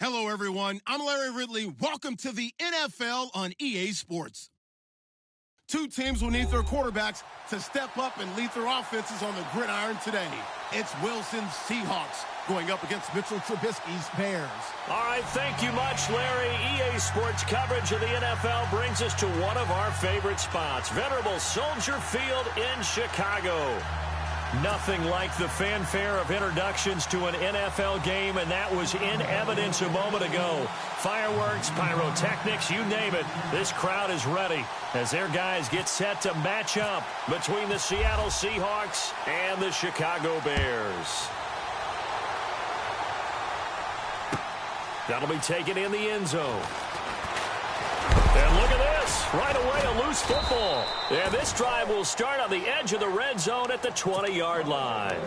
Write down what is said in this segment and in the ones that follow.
Hello, everyone. I'm Larry Ridley. Welcome to the NFL on EA Sports. Two teams will need their quarterbacks to step up and lead their offenses on the gridiron today. It's Wilson's Seahawks going up against Mitchell Trubisky's Bears. All right, thank you much, Larry. EA Sports coverage of the NFL brings us to one of our favorite spots, venerable Soldier Field in Chicago. Nothing like the fanfare of introductions to an NFL game, and that was in evidence a moment ago. Fireworks, pyrotechnics, you name it. This crowd is ready as their guys get set to match up between the Seattle Seahawks and the Chicago Bears. That'll be taken in the end zone. And look at this. Right away, a loose football. And this drive will start on the edge of the red zone at the 20-yard line.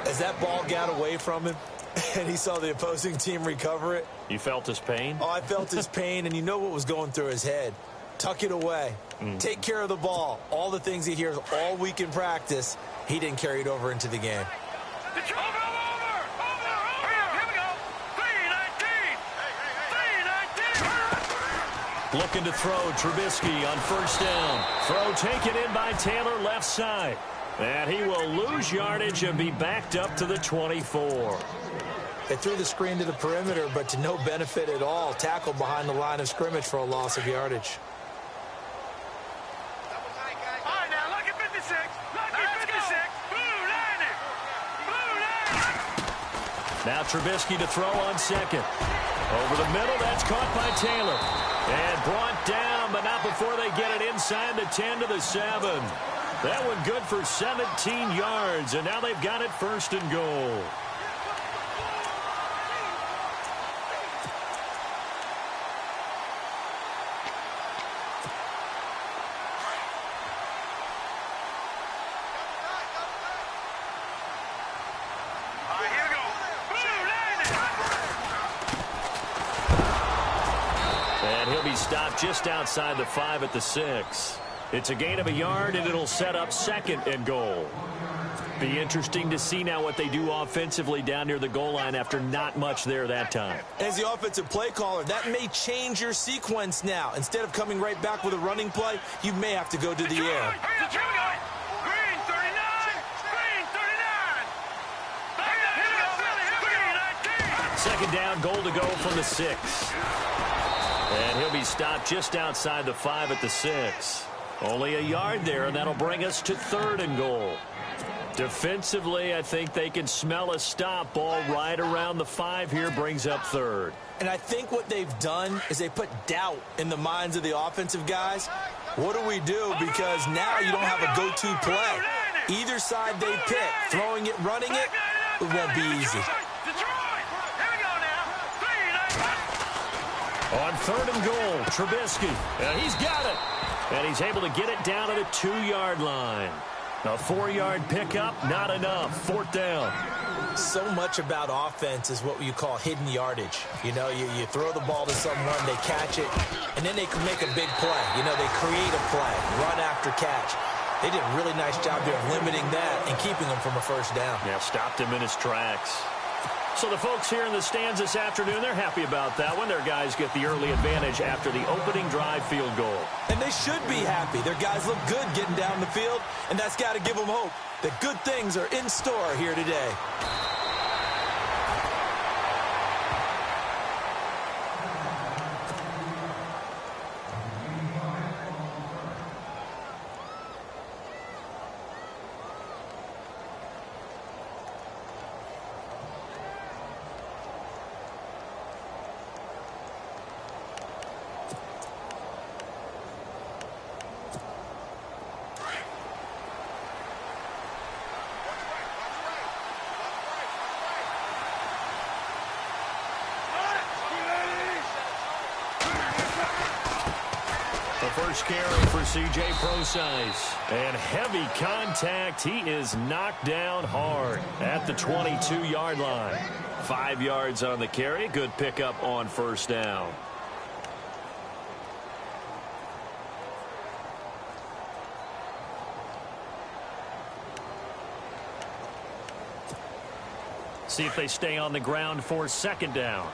As that ball got away from him and he saw the opposing team recover it. You felt his pain? Oh, I felt his pain, and you know what was going through his head. Tuck it away. Take care of the ball. All the things he hears all week in practice, he didn't carry it over into the game. Looking to throw, Trubisky on first down. Throw taken in by Taylor left side. And he will lose yardage and be backed up to the 24. They threw the screen to the perimeter, but to no benefit at all. Tackled behind the line of scrimmage for a loss of yardage. All right, now look at 56. Look at 56. Blue line it. Now Trubisky to throw on second. Over the middle, that's caught by Taylor. And brought down, but not before they get it inside the 10 to the 7. That one good for 17 yards, and now they've got it first and goal. Stopped just outside the 5 at the 6. It's a gain of a yard, and it'll set up second and goal. Be interesting to see now what they do offensively down near the goal line after not much there that time. As the offensive play caller, that may change your sequence now. Instead of coming right back with a running play, you may have to go to the air. Green 39. Second down, goal to go from the 6. And he'll be stopped just outside the 5 at the 6. Only a yard there, and that'll bring us to third and goal. Defensively, I think they can smell a stop. Ball right around the 5 here brings up third. And I think what they've done is they put doubt in the minds of the offensive guys. What do we do? Because now you don't have a go-to play. Either side they pick, throwing it, running it, it won't be easy. On third and goal, Trubisky. He's got it. And he's able to get it down to the 2-yard line. A 4-yard pickup, not enough. Fourth down. So much about offense is what you call hidden yardage. You know, you throw the ball to someone, they catch it, and then they can make a big play. You know, they create a play, run after catch. They did a really nice job there of limiting that and keeping him from a first down. Yeah, stopped him in his tracks. So the folks here in the stands this afternoon, they're happy about that one. Their guys get the early advantage after the opening drive field goal. And they should be happy. Their guys look good getting down the field, and that's got to give them hope that good things are in store here today. First carry for C.J. Procise. And heavy contact. He is knocked down hard at the 22-yard line. 5 yards on the carry. Good pickup on first down. See if they stay on the ground for second down.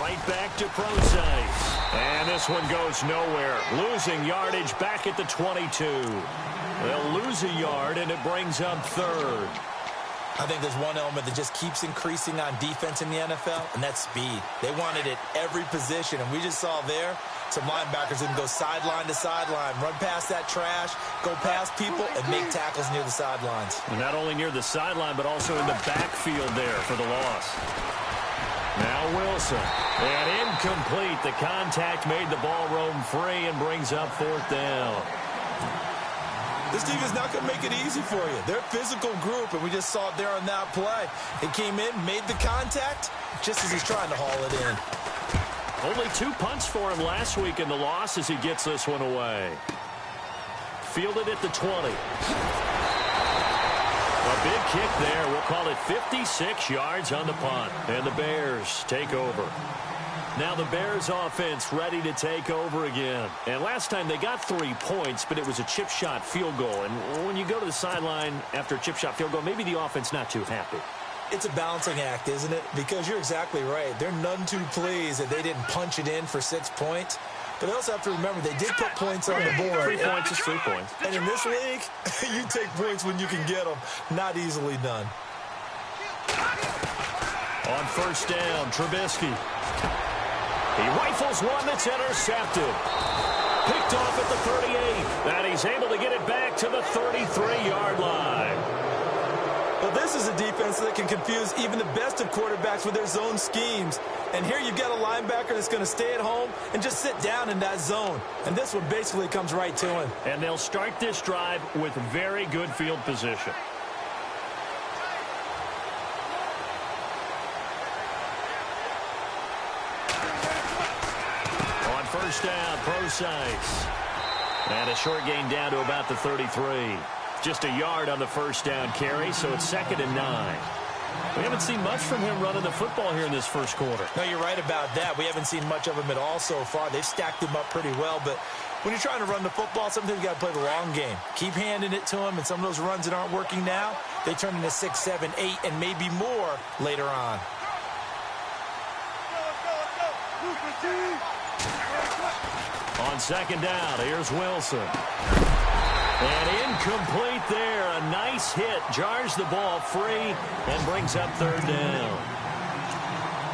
right back to Procise. And this one goes nowhere. Losing yardage back at the 22. They'll lose a yard, and it brings up third. I think there's one element that just keeps increasing on defense in the NFL, and that's speed. They want it at every position, and we just saw there some linebackers that can go sideline to sideline, run past that trash, go past people, and make tackles near the sidelines. And not only near the sideline, but also in the backfield there for the loss. Now Wilson. And incomplete. The contact made the ball roam free and brings up fourth down. This team is not going to make it easy for you. They're a physical group, and we just saw it there on that play. It came in, made the contact, just as he's trying to haul it in. Only 2 punts for him last week in the loss as he gets this one away. Fielded at the 20. A big kick there. We'll call it 56 yards on the punt. And the Bears take over. Now the Bears offense ready to take over again. And last time they got 3 points, but it was a chip shot field goal. And when you go to the sideline after a chip shot field goal, maybe the offense not too happy. It's a balancing act, isn't it? Because you're exactly right. They're none too pleased that they didn't punch it in for 6 points. But they also have to remember they did put points on the board. 3 points is 3 points. And in this league, you take points when you can get them. Not easily done. On first down, Trubisky. He rifles one that's intercepted. Picked off at the 38. And he's able to get it back to the 33-yard line. Well, this is a defense that can confuse even the best of quarterbacks with their zone schemes. And here you've got a linebacker that's going to stay at home and just sit down in that zone. And this one basically comes right to him. And they'll start this drive with very good field position. On first down, Procise. And a short gain down to about the 33. Just a yard on the first down carry, so it's 2nd and 9. We haven't seen much from him running the football here in this first quarter. No, you're right about that. We haven't seen much of him at all so far. They've stacked him up pretty well, but when you're trying to run the football, sometimes you got to play the long game. Keep handing it to him, and some of those runs that aren't working now, they turn into 6, 7, 8, and maybe more later on. On second down, here's Wilson. And incomplete there. A nice hit. Jars the ball free and brings up third down.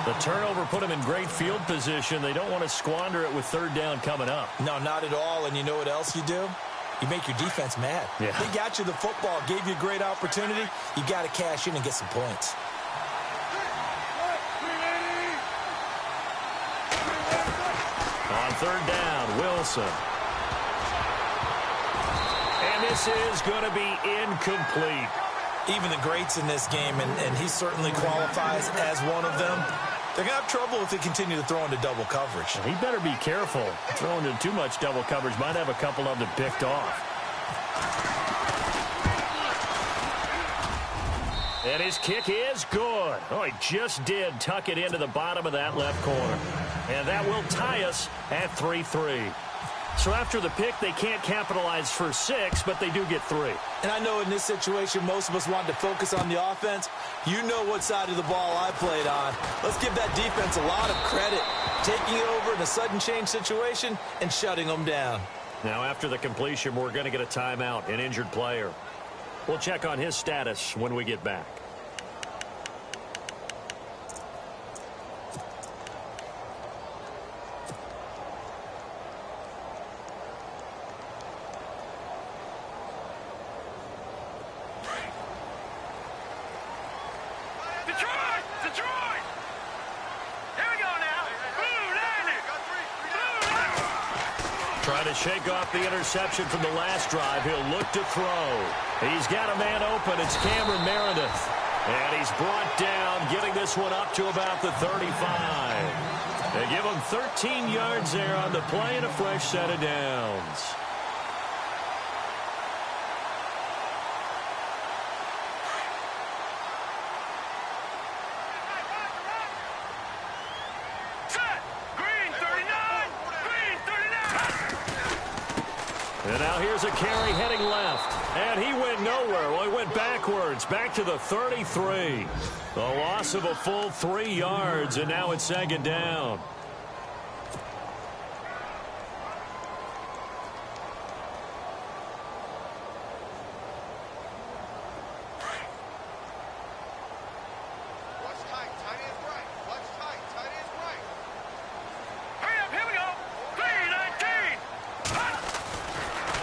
The turnover put him in great field position. They don't want to squander it with third down coming up. No, not at all. And you know what else you do? You make your defense mad. Yeah. They got you the football, gave you a great opportunity. You got to cash in and get some points. On third down, Wilson. And this is going to be incomplete. Even the greats in this game, and he certainly qualifies as one of them, they're going to have trouble if they continue to throw into double coverage. He better be careful. Throwing into too much double coverage might have a couple of them picked off. And his kick is good. Oh, he just did tuck it into the bottom of that left corner. And that will tie us at 3-3. So after the pick, they can't capitalize for 6, but they do get 3. And I know in this situation, most of us want to focus on the offense. You know what side of the ball I played on. Let's give that defense a lot of credit. Taking it over in a sudden change situation and shutting them down. Now after the completion, we're going to get a timeout, an injured player. We'll check on his status when we get back. Detroit! Here we go now. Trying to shake off the interception from the last drive. He'll look to throw. He's got a man open. It's Cameron Meredith. And he's brought down, getting this one up to about the 35. They give him 13 yards there on the play and a fresh set of downs. And now here's a carry heading left. And he went nowhere. Well, he went backwards, back to the 33. The loss of a full 3 yards, and now it's second down.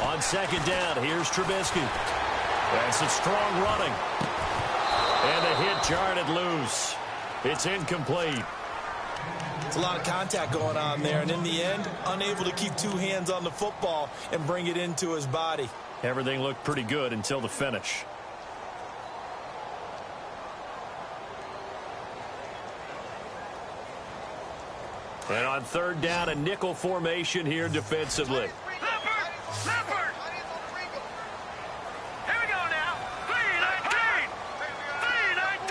On second down, here's Trubisky. That's some strong running. And the hit jarred loose. It's incomplete. It's a lot of contact going on there, and in the end, unable to keep 2 hands on the football and bring it into his body. Everything looked pretty good until the finish. And on third down, a nickel formation here defensively. Leopard! Here we go now. 3-19! 3-19!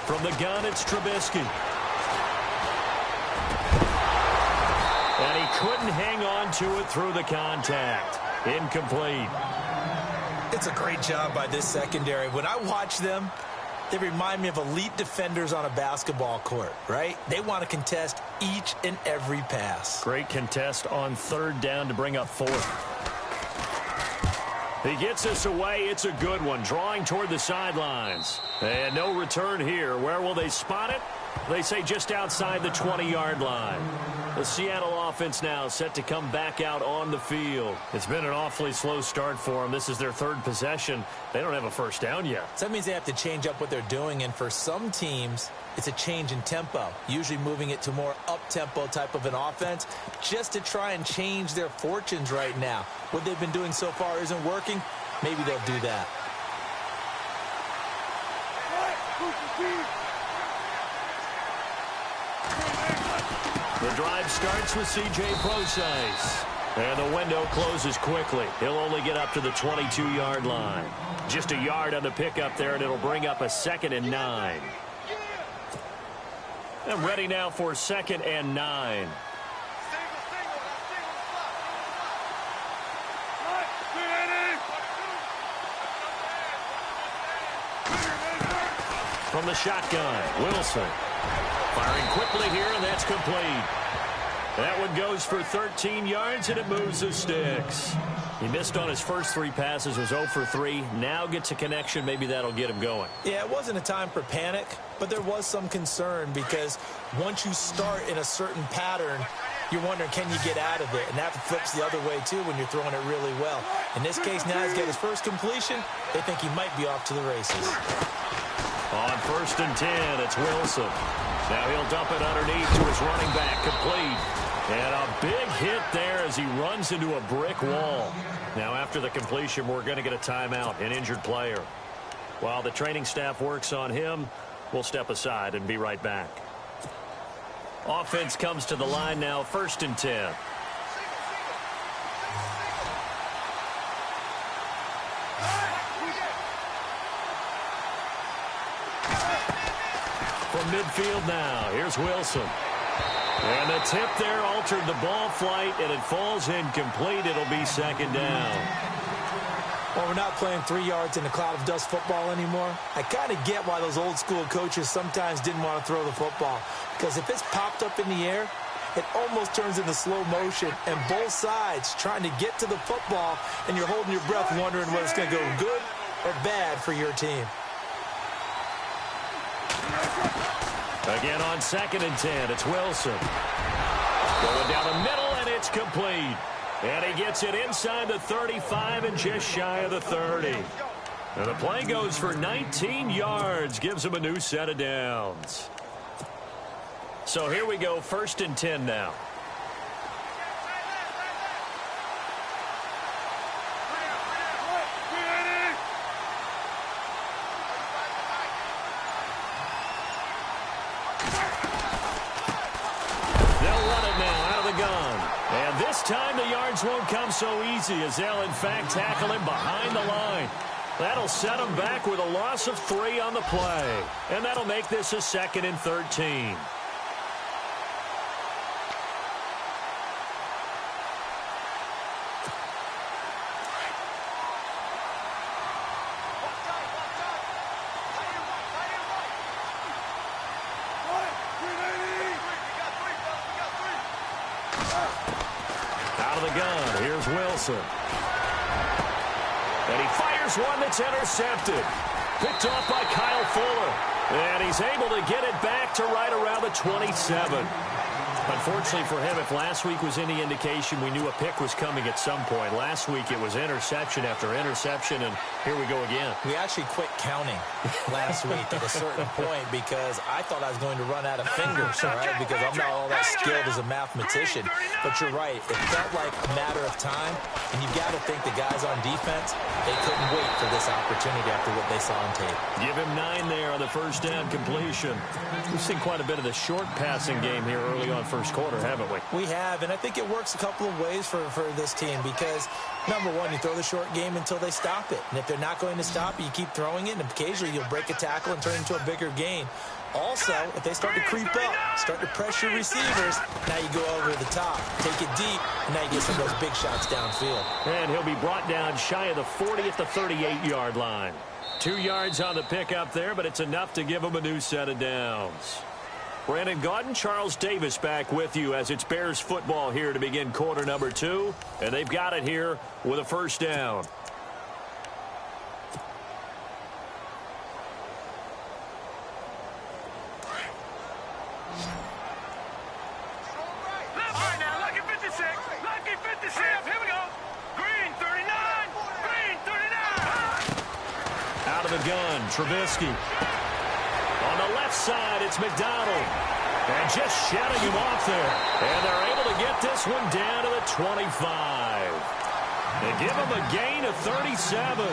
From the gun, it's Trubisky. And he couldn't hang on to it through the contact. Incomplete. It's a great job by this secondary. When I watch them, they remind me of elite defenders on a basketball court, right? They want to contest each and every pass. Great contest on third down to bring up fourth. He gets us away. It's a good one. Drawing toward the sidelines. And no return here. Where will they spot it? They say just outside the 20-yard line. The Seattle offense now set to come back out on the field. It's been an awfully slow start for them. This is their third possession. They don't have a first down yet. So that means they have to change up what they're doing, and for some teams, it's a change in tempo, usually moving it to more up-tempo type of an offense just to try and change their fortunes right now. What they've been doing so far isn't working. Maybe they'll do that. The drive starts with C.J. Procise. And the window closes quickly. He'll only get up to the 22-yard line. Just a yard on the pickup there, and it'll bring up a 2nd and 9. And ready now for 2nd and 9. From the shotgun, Wilson. Firing quickly here, and that's complete. That one goes for 13 yards, and it moves the sticks. He missed on his first 3 passes, was 0 for 3. Now gets a connection. Maybe that'll get him going. Yeah, it wasn't a time for panic, but there was some concern because once you start in a certain pattern, you're wondering, can you get out of it? And that flips the other way, too, when you're throwing it really well. In this case, now he's got his first completion. They think he might be off to the races. On 1st and 10, it's Wilson. Now he'll dump it underneath to his running back, complete. And a big hit there as he runs into a brick wall. Now after the completion, we're going to get a timeout, an injured player. While the training staff works on him, we'll step aside and be right back. Offense comes to the line now, 1st and 10. From midfield now, here's Wilson. And the tip there altered the ball flight, and it falls incomplete. It'll be 2nd down. Well, we're not playing 3 yards in a cloud of dust football anymore. I kind of get why those old school coaches sometimes didn't want to throw the football. Because if it's popped up in the air, it almost turns into slow motion. And both sides trying to get to the football, and you're holding your breath wondering whether it's going to go good or bad for your team. Again on 2nd and 10, it's Wilson. Going down the middle, and it's complete. And he gets it inside the 35 and just shy of the 30. And the play goes for 19 yards, gives him a new set of downs. So here we go, 1st and 10 now. This time the yards won't come so easy as they'll in fact tackle him behind the line. That'll set him back with a loss of 3 on the play. And that'll make this a 2nd and 13. the gun, here's Wilson. And he fires one that's intercepted. Picked off by Kyle Fuller. And he's able to get it back to right around the 27. Unfortunately for him, if last week was any indication, we knew a pick was coming at some point. Last week it was interception after interception, and here we go again. We actually quit counting last week at a certain point because I thought I was going to run out of fingers, all right, because I'm not all that skilled as a mathematician. But you're right. It felt like a matter of time, and you've got to think the guys on defense, they couldn't wait for this opportunity after what they saw on tape. Give him 9 there on the first down completion. We've seen quite a bit of the short passing game here early on first quarter, haven't we? We have, and I think it works a couple of ways for this team because, number one, you throw the short game until they stop it. And if they're not going to stop it, you keep throwing it, and occasionally you'll break a tackle and turn it into a bigger gain. Also, if they start to creep up, start to pressure receivers, now you go over the top, take it deep, and now you get some of those big shots downfield. And he'll be brought down shy of the 40 at the 38-yard line. 2 yards on the pickup there, but it's enough to give him a new set of downs. Brandon Gaudin, Charles Davis back with you as it's Bears football here to begin quarter number 2. And they've got it here with a first down. Right now, lucky 56. Lucky 56. Here we go. Green 39. Green 39. Out of the gun, Trubisky. On the left side, it's McDonald. And just shutting him off there. And they're able to get this one down to the 25. They give him a gain of 37.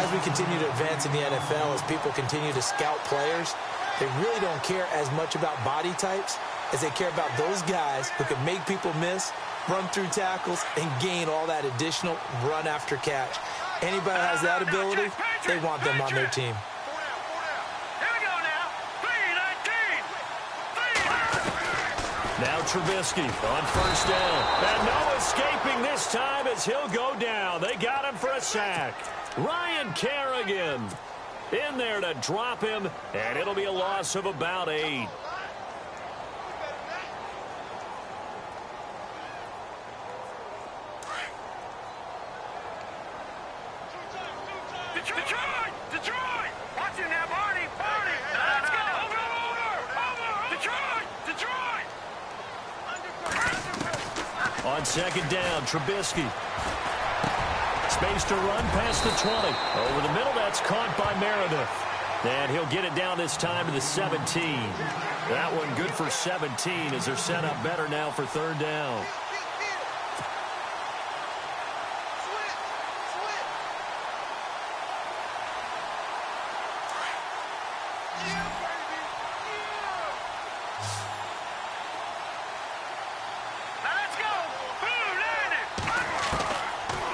As we continue to advance in the NFL, as people continue to scout players, they really don't care as much about body types as they care about those guys who can make people miss, run through tackles, and gain all that additional run after catch. Anybody who has that ability, they want them on their team. Now Trubisky on first down. And no escaping this time as he'll go down. They got him for a sack. Ryan Kerrigan in there to drop him, and it'll be a loss of about 8. Detroit! Watch it now, Barney! Let's go! Over! Detroit! On second down, Trubisky. Space to run past the 20. Over the middle, that's caught by Meredith. And he'll get it down this time to the 17. That one good for 17 as they're set up better now for third down.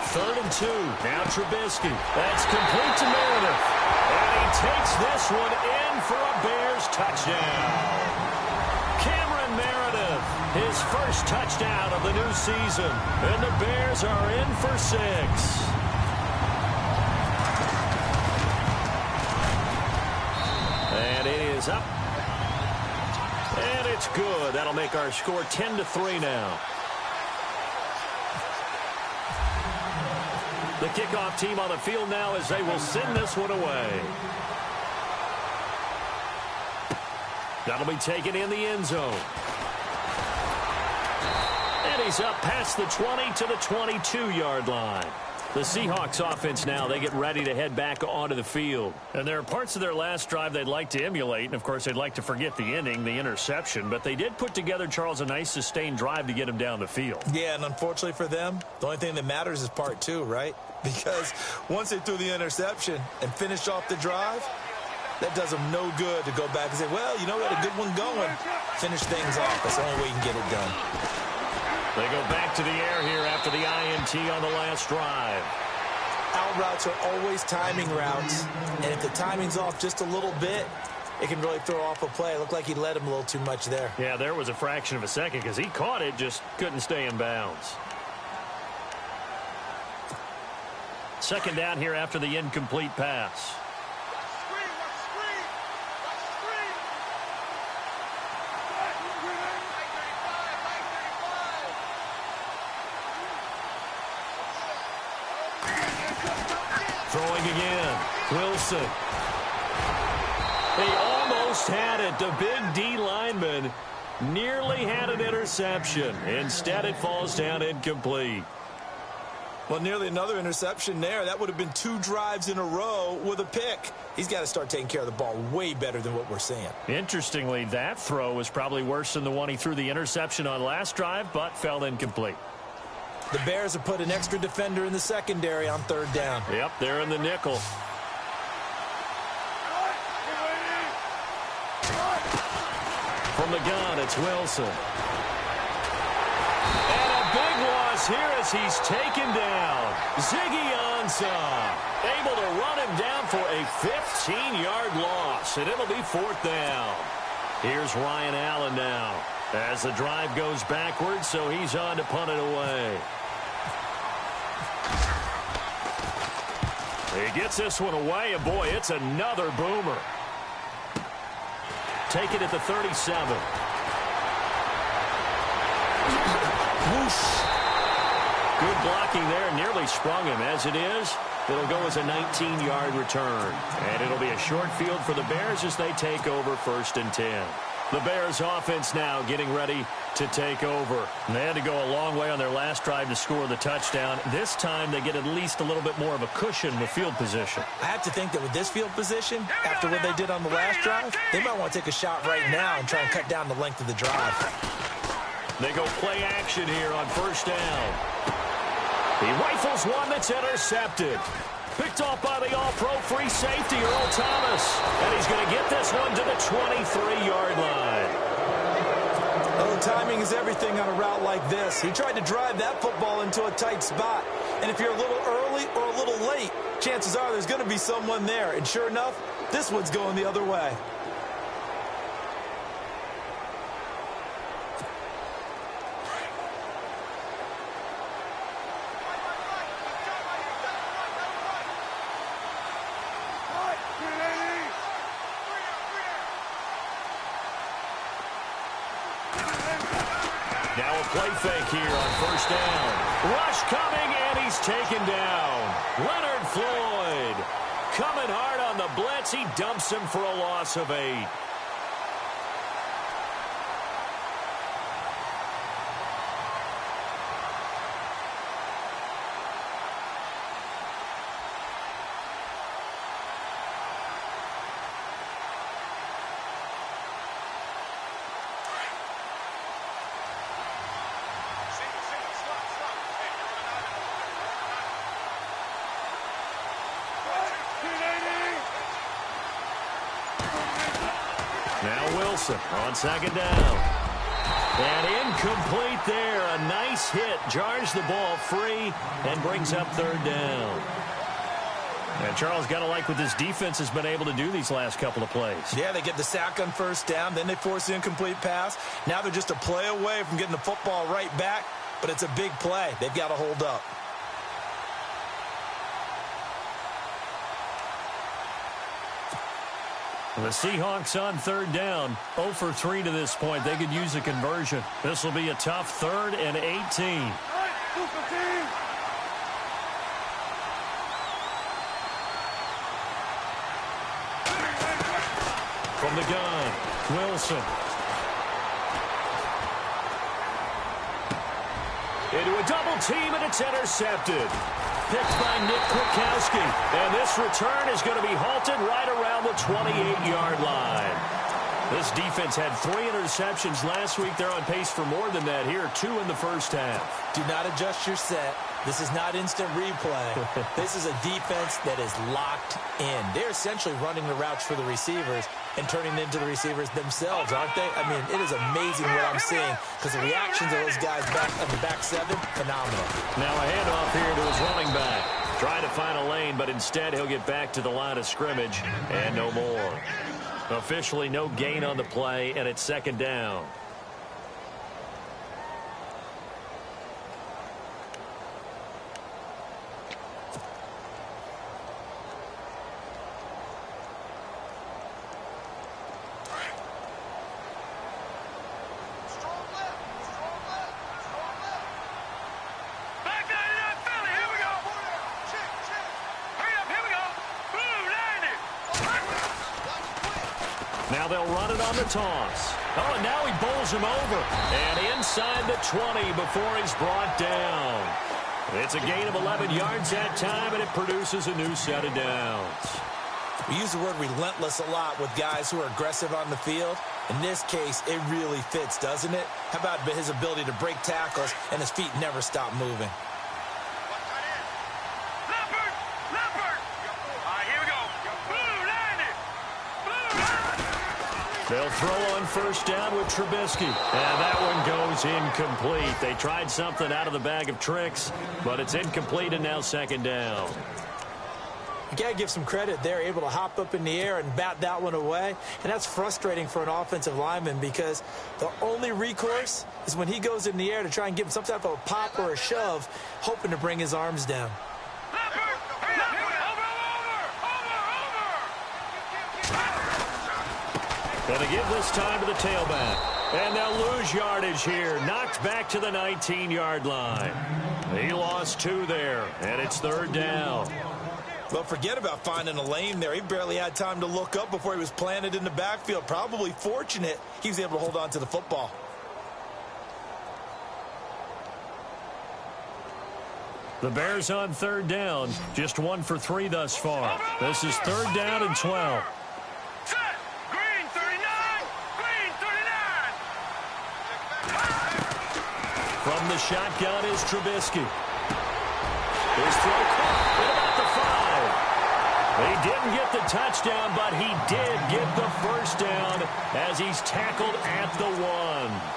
Third and 2. Now Trubisky. That's complete to Meredith. And he takes this one in for a Bears touchdown. Cameron Meredith, his first touchdown of the new season. And the Bears are in for 6. And it is up. And it's good. That'll make our score 10-3 now. The kickoff team on the field now as they will send this one away. That'll be taken in the end zone. And he's up past the 20 to the 22-yard line. The Seahawks offense now, they get ready to head back onto the field. And there are parts of their last drive they'd like to emulate. And, of course, they'd like to forget the inning, the interception. But they did put together, Charles, a nice sustained drive to get him down the field. Yeah, and unfortunately for them, the only thing that matters is part 2, right? Because once they threw the interception and finished off the drive, that does them no good to go back and say, well, you know, we had a good one going. Finish things off. That's the only way you can get it done. They go back to the air here after the INT on the last drive. Out routes are always timing routes, and if the timing's off just a little bit, it can really throw off a play. It looked like he led him a little too much there. Yeah, there was a fraction of a second because he caught it, just couldn't stay in bounds. Second down here after the incomplete pass. throwing again. Wilson. He almost had it. The big D lineman nearly had an interception. Instead, it falls down incomplete. Well, nearly another interception there. That would have been 2 drives in a row with a pick. He's got to start taking care of the ball way better than what we're seeing. Interestingly, that throw was probably worse than the one he threw the interception on last drive, but fell incomplete. The Bears have put an extra defender in the secondary on 3rd down. Yep, they're in the nickel. From the gun, it's Wilson. And a big loss here as he's taken down. Ziggy Ansah able to run him down for a 15-yard loss, and it'll be 4th down. Here's Ryan Allen now as the drive goes backwards, so he's on to punt it away. He gets this one away, and boy, it's another boomer. Take it at the 37. Whoosh. Good blocking there. Nearly sprung him. As it is, it'll go as a 19-yard return. And it'll be a short field for the Bears as they take over 1st and 10. The Bears offense now getting ready to take over. And they had to go a long way on their last drive to score the touchdown. This time they get at least a little bit more of a cushion with field position. I have to think that with this field position, after what they did on the last drive, they might want to take a shot right now and try and cut down the length of the drive. They go play action here on 1st down. He rifles one that's intercepted. Picked off by the all-pro free safety, Earl Thomas. And he's going to get this one to the 23-yard line. Oh, timing is everything on a route like this. He tried to drive that football into a tight spot. And if you're a little early or a little late, chances are there's going to be someone there. And sure enough, this one's going the other way. Now a play fake here on 1st down. Rush coming, and he's taken down. Leonard Floyd coming hard on the blitz. He dumps him for a loss of 8. Now Wilson on 2nd down. And incomplete there. A nice hit. Jars the ball free and brings up 3rd down. And Charles, got to like what this defense has been able to do these last couple of plays. Yeah, they get the sack on 1st down. Then they force the incomplete pass. Now they're just a play away from getting the football right back. But it's a big play. They've got to hold up. The Seahawks on 3rd down, 0 for 3 to this point. They could use a conversion. This will be a tough 3rd and 18. From the gun, Wilson. Into a double team, and it's intercepted. Picked by Nick Kwiatkowski. And this return is going to be halted right around the 28-yard line. This defense had 3 interceptions last week. They're on pace for more than that here, 2 in the first half. Do not adjust your set. This is not instant replay. This is a defense that is locked in. They're essentially running the routes for the receivers and turning it into the receivers themselves, aren't they? I mean, it is amazing what I'm seeing because the reactions of those guys back on the back 7, phenomenal. Now a handoff here to his running back. Trying to find a lane, but instead he'll get back to the line of scrimmage and no more. Officially no gain on the play, and it's 2nd down. Now they'll run it on the toss. Oh, and now he bowls him over. And inside the 20 before he's brought down. It's a gain of 11 yards that time, and it produces a new set of downs. We use the word relentless a lot with guys who are aggressive on the field. In this case, it really fits, doesn't it? How about his ability to break tackles and his feet never stop moving? They'll throw on first down with Trubisky. And that one goes incomplete. They tried something out of the bag of tricks, but it's incomplete and now second down. You got to give some credit. They're able to hop up in the air and bat that one away. And that's frustrating for an offensive lineman because the only recourse is when he goes in the air to try and give him some type of a pop or a shove, hoping to bring his arms down. Going to give this time to the tailback. And they'll lose yardage here. Knocked back to the 19-yard line. He lost 2 there, and it's third down. Well, forget about finding a lane there. He barely had time to look up before he was planted in the backfield. Probably fortunate he was able to hold on to the football. The Bears on third down. Just 1 for 3 thus far. This is third down and 12. From the shotgun is Trubisky. His throw caught at about the 5. He didn't get the touchdown, but he did get the first down as he's tackled at the 1.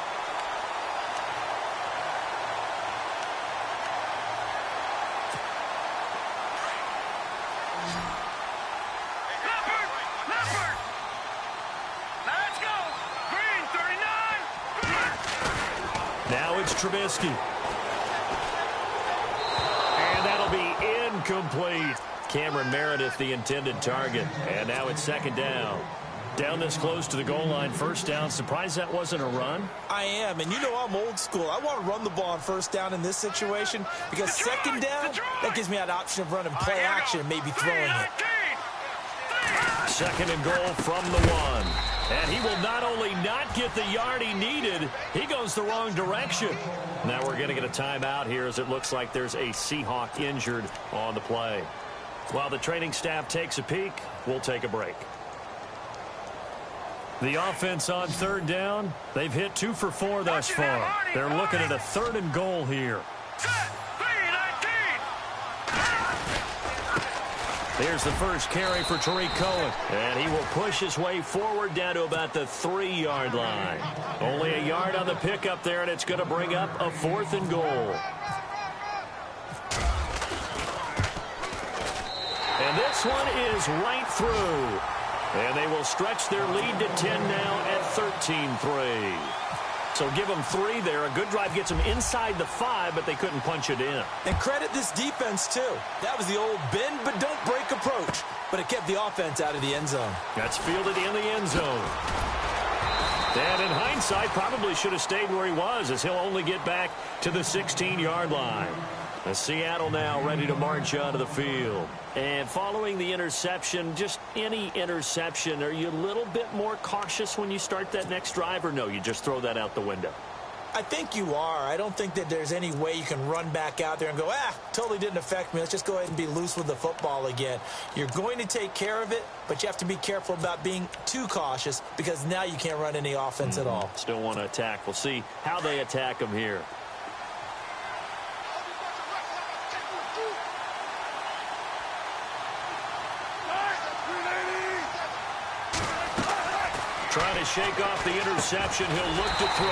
Now it's Trubisky. And that'll be incomplete. Cameron Meredith, the intended target. And now it's second down. Down this close to the goal line, first down. Surprised that wasn't a run? I am, and you know I'm old school. I want to run the ball on first down in this situation because second down, that gives me that option of running play action and maybe throwing it. Second and goal from the 1. And he will not only not get the yard he needed, he goes the wrong direction. Now we're going to get a timeout here as it looks like there's a Seahawk injured on the play. While the training staff takes a peek, we'll take a break. The offense on third down, they've hit 2 for 4 thus far. They're looking at a third and goal here. Here's the first carry for Tariq Cohen. And he will push his way forward down to about the 3-yard line. Only a yard on the pickup there, and it's going to bring up a 4th and goal. And this one is right through. And they will stretch their lead to 10 now at 13-3. So give them 3 there. A good drive gets them inside the 5, but they couldn't punch it in. And credit this defense, too. That was the old bend but don't break approach. But it kept the offense out of the end zone. That's fielded in the end zone. And in hindsight, probably should have stayed where he was as he'll only get back to the 16-yard line. And Seattle now ready to march onto the field. And following the interception, just any interception, are you a little bit more cautious when you start that next drive, or no, you just throw that out the window? I think you are. I don't think that there's any way you can run back out there and go, totally didn't affect me. Let's just go ahead and be loose with the football again. You're going to take care of it, but you have to be careful about being too cautious because now you can't run any offense at all. Still want to attack. We'll see how they attack them here. Trying to shake off the interception. He'll look to throw.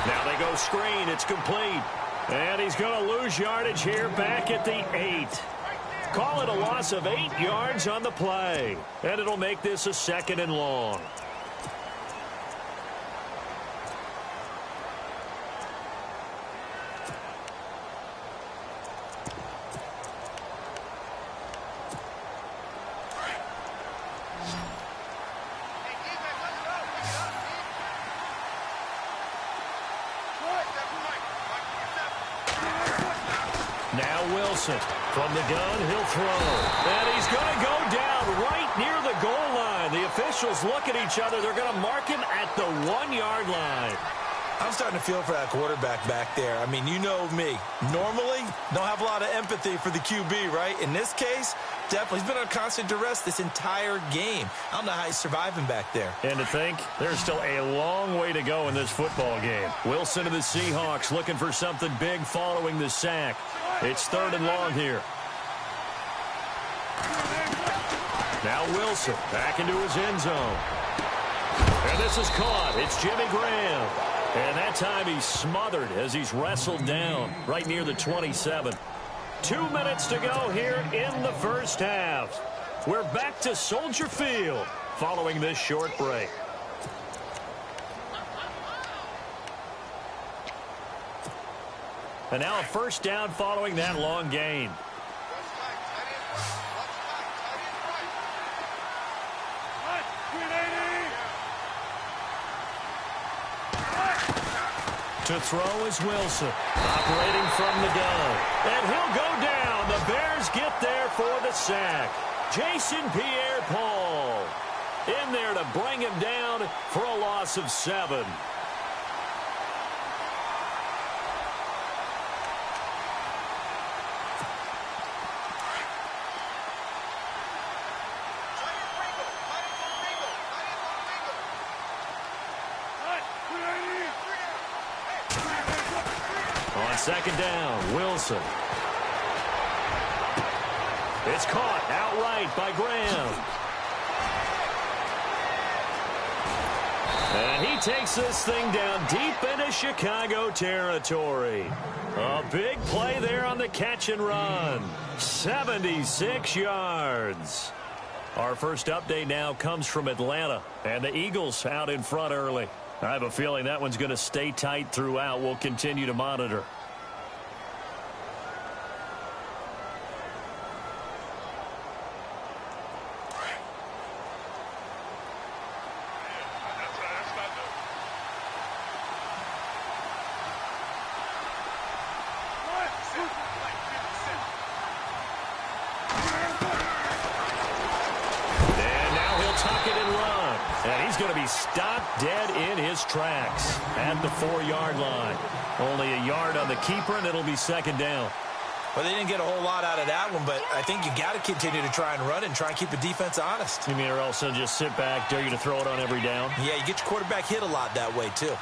Now they go screen. It's complete. And he's going to lose yardage here back at the 8. Call it a loss of 8 yards on the play. And it'll make this a 2nd and long. From the gun, he'll throw. And he's going to go down right near the goal line. line. The officials look at each other. They're going to mark him at the 1-yard line. I'm starting to feel for that quarterback back there. I mean, you know me. Normally, don't have a lot of empathy for the QB, right? In this case, definitely. He's been on constant duress this entire game. I don't know how he's surviving back there. And to think, there's still a long way to go in this football game. Wilson to the Seahawks looking for something big following the sack. It's 3rd and long here. Now Wilson back into his end zone. And this is caught. It's Jimmy Graham. And that time he's smothered as he's wrestled down right near the 27. 2 minutes to go here in the first half. We're back to Soldier Field following this short break. And now a first down following that long gain. To throw is Wilson, operating from the gun. And he'll go down. The Bears get there for the sack. Jason Pierre-Paul in there to bring him down for a loss of 7. On second down, Wilson. It's caught outright by Graham. And he takes this thing down deep into Chicago territory. A big play there on the catch and run. 76 yards. Our first update now comes from Atlanta, and the Eagles out in front early. I have a feeling that one's going to stay tight throughout. We'll continue to monitor. Stopped dead in his tracks at the 4-yard line. Only a yard on the keeper, and it'll be second down. Well, they didn't get a whole lot out of that one, but I think you got to continue to try and run and try and keep the defense honest. You mean or else they'll just sit back, dare you to throw it on every down? Yeah, you get your quarterback hit a lot that way, too.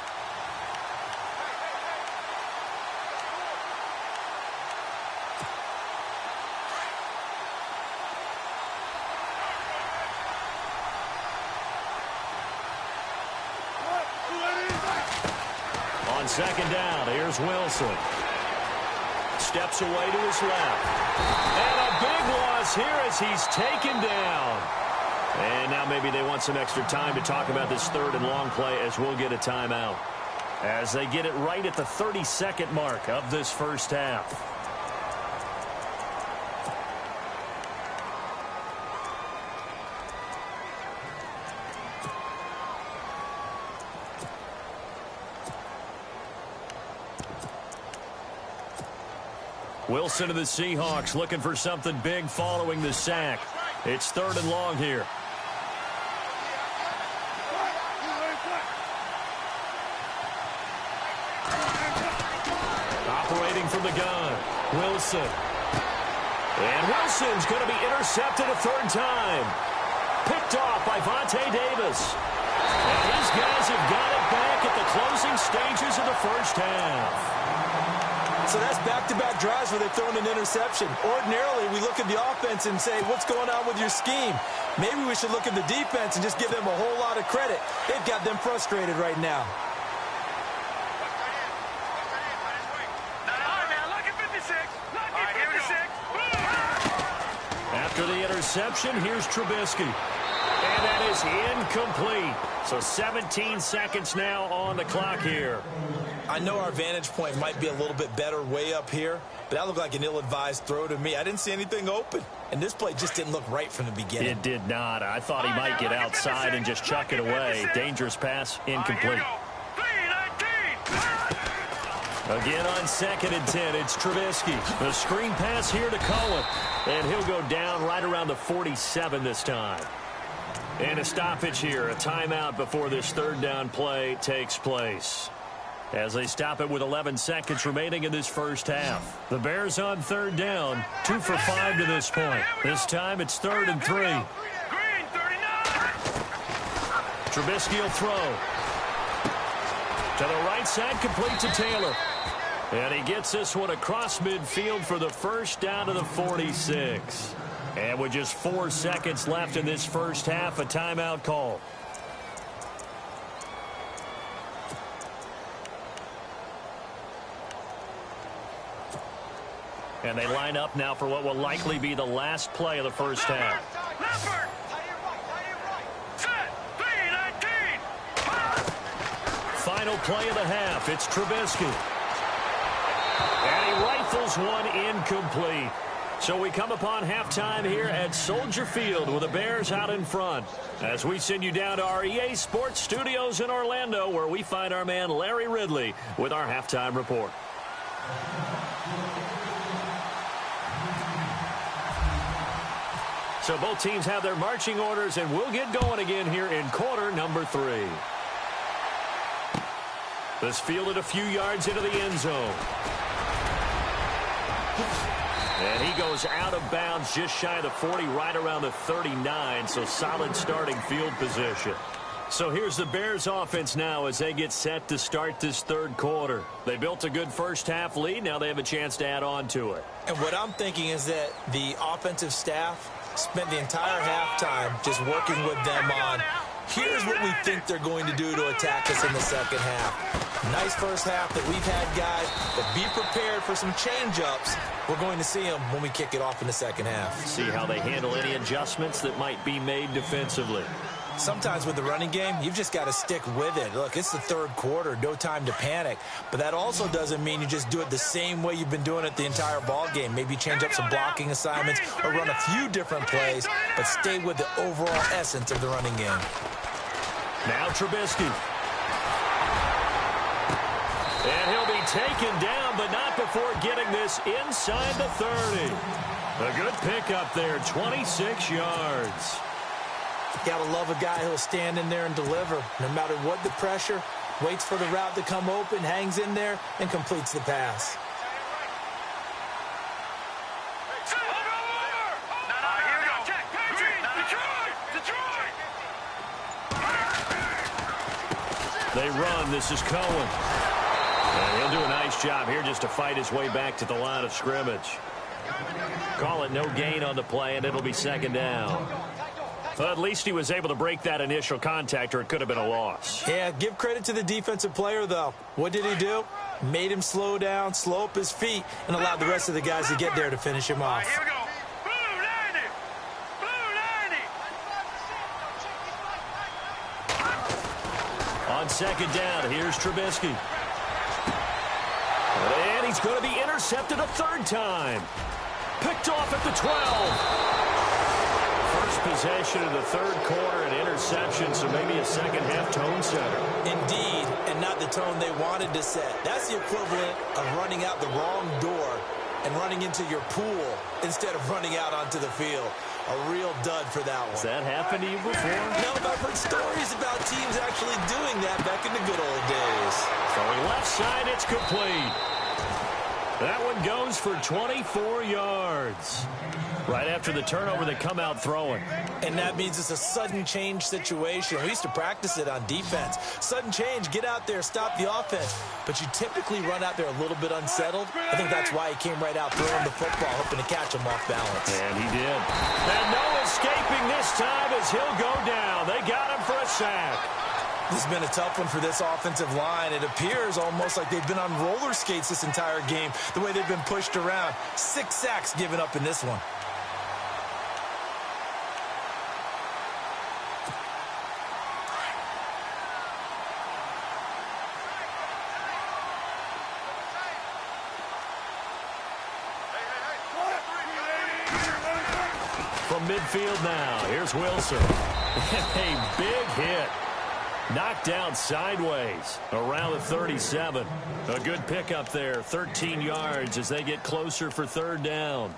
On second down, here's Wilson. Steps away to his left. And a big loss here as he's taken down. And now maybe they want some extra time to talk about this 3rd and long play as we'll get a timeout. As they get it right at the 32nd mark of this first half. Wilson to the Seahawks looking for something big following the sack. It's 3rd and long here. Operating from the gun, Wilson. And Wilson's going to be intercepted a 3rd time. Picked off by Vontae Davis. And these guys have got it back at the closing stages of the first half. So that's back-to-back drives where they've thrown an interception. Ordinarily, we look at the offense and say, what's going on with your scheme? Maybe we should look at the defense and just give them a whole lot of credit. They've got them frustrated right now. After the interception, here's Trubisky. And that is incomplete. So 17 seconds now on the clock here. I know our vantage point might be a little bit better way up here, but that looked like an ill-advised throw to me. I didn't see anything open, and this play just didn't look right from the beginning. It did not. I thought he might get outside and just chuck it away. Dangerous pass, incomplete. Again on 2nd and 10, it's Trubisky. The screen pass here to Cohen, and he'll go down right around the 47 this time. And a stoppage here, a timeout before this third down play takes place. As they stop it with 11 seconds remaining in this first half. The Bears on third down, 2 for 5 to this point. This time it's 3rd and 3. Green 39. Trubisky will throw. To the right side, complete to Taylor. And he gets this one across midfield for the first down to the 46. And with just 4 seconds left in this first half, a timeout call. And they line up now for what will likely be the last play of the first half. Leopard. Set. 3-19. Final play of the half. It's Trubisky. And he rifles one incomplete. So we come upon halftime here at Soldier Field with the Bears out in front. As we send you down to our EA Sports Studios in Orlando, where we find our man Larry Ridley with our halftime report. So both teams have their marching orders, and we'll get going again here in quarter number 3. This fielded a few yards into the end zone. And he goes out of bounds just shy of the 40, right around the 39, so solid starting field position. So here's the Bears offense now as they get set to start this third quarter. They built a good first half lead. Now they have a chance to add on to it. And what I'm thinking is that the offensive staff spent the entire halftime just working with them on, here's what we think they're going to do to attack us in the second half. Nice first half that we've had, guys, but be prepared for some change-ups. We're going to see them when we kick it off in the second half. See how they handle any adjustments that might be made defensively. Sometimes with the running game, you've just got to stick with it. Look, it's the third quarter, no time to panic. But that also doesn't mean you just do it the same way you've been doing it the entire ball game. Maybe change up some blocking assignments or run a few different plays, but stay with the overall essence of the running game. Now Trubisky. And he'll be taken down, but not before getting this inside the 30. A good pickup there, 26 yards. Gotta love a guy who'll stand in there and deliver. No matter what the pressure, waits for the route to come open, hangs in there, and completes the pass. They run. This is Cohen. And he'll do a nice job here just to fight his way back to the line of scrimmage. Call it no gain on the play, and it'll be second down. Well, at least he was able to break that initial contact, or it could have been a loss. Yeah, give credit to the defensive player, though. What did he do? Made him slow down, slow up his feet, and allowed the rest of the guys to get there to finish him off. Here we go. Blue 90. Blue 90. On second down, here's Trubisky. And he's going to be intercepted a third time. Picked off at the 12. First possession of the third quarter, an interception, so maybe a second-half tone setter. Indeed, and not the tone they wanted to set. That's the equivalent of running out the wrong door and running into your pool instead of running out onto the field. A real dud for that one. Has that happened to you before? No, but I've heard stories about teams actually doing that back in the good old days. Throwing left side, it's complete. That one goes for 24 yards. Right after the turnover, they come out throwing. And that means it's a sudden change situation. We used to practice it on defense. Sudden change, get out there, stop the offense. But you typically run out there a little bit unsettled. I think that's why he came right out throwing the football, hoping to catch him off balance. And he did. And no escaping this time as he'll go down. They got him for a sack. This has been a tough one for this offensive line. It appears almost like they've been on roller skates this entire game, the way they've been pushed around. 6 sacks given up in this one. From midfield now, here's Wilson. A big hit. Knocked down sideways around the 37. A good pickup there, 13 yards as they get closer for third down.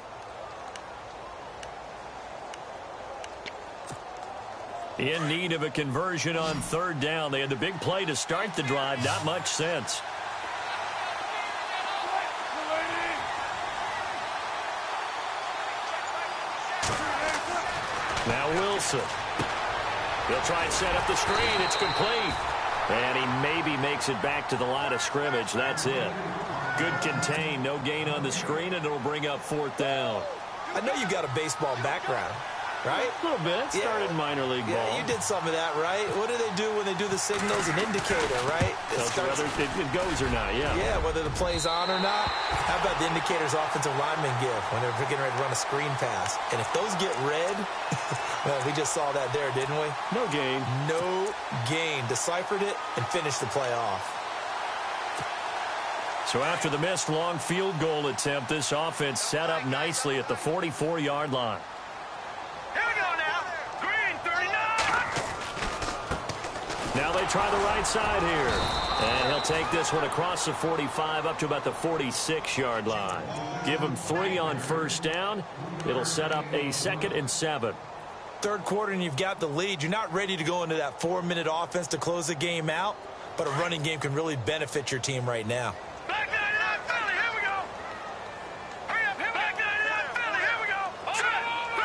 In need of a conversion on third down. They had the big play to start the drive. Not much sense. Now Wilson. He'll try and set up the screen. It's complete. And he maybe makes it back to the line of scrimmage. That's it. Good contain. No gain on the screen, and it'll bring up fourth down. I know you've got a baseball background, right? A little bit. Started minor league ball. Yeah, you did some of that, right? What do they do when they do the signals? An indicator, right? Whether it goes or not, yeah. Yeah, whether the play's on or not. How about the indicators offensive linemen give when they're getting ready to run a screen pass? And if those get red, well, we just saw that there, didn't we? No gain. No gain. Deciphered it and finished the play off. So after the missed long field goal attempt, this offense set up nicely at the 44-yard line. Here we go now. Green 39. Now they try the right side here. And he'll take this one across the 45 up to about the 46-yard line. Give him 3 on first down. It'll set up a 2nd and 7. Third quarter and you've got the lead. You're not ready to go into that 4-minute offense to close the game out, but a running game can really benefit your team right now. Back 99 Philly, here we go. Hurry up, here back 99 Philly, here we go. Set. 3-19.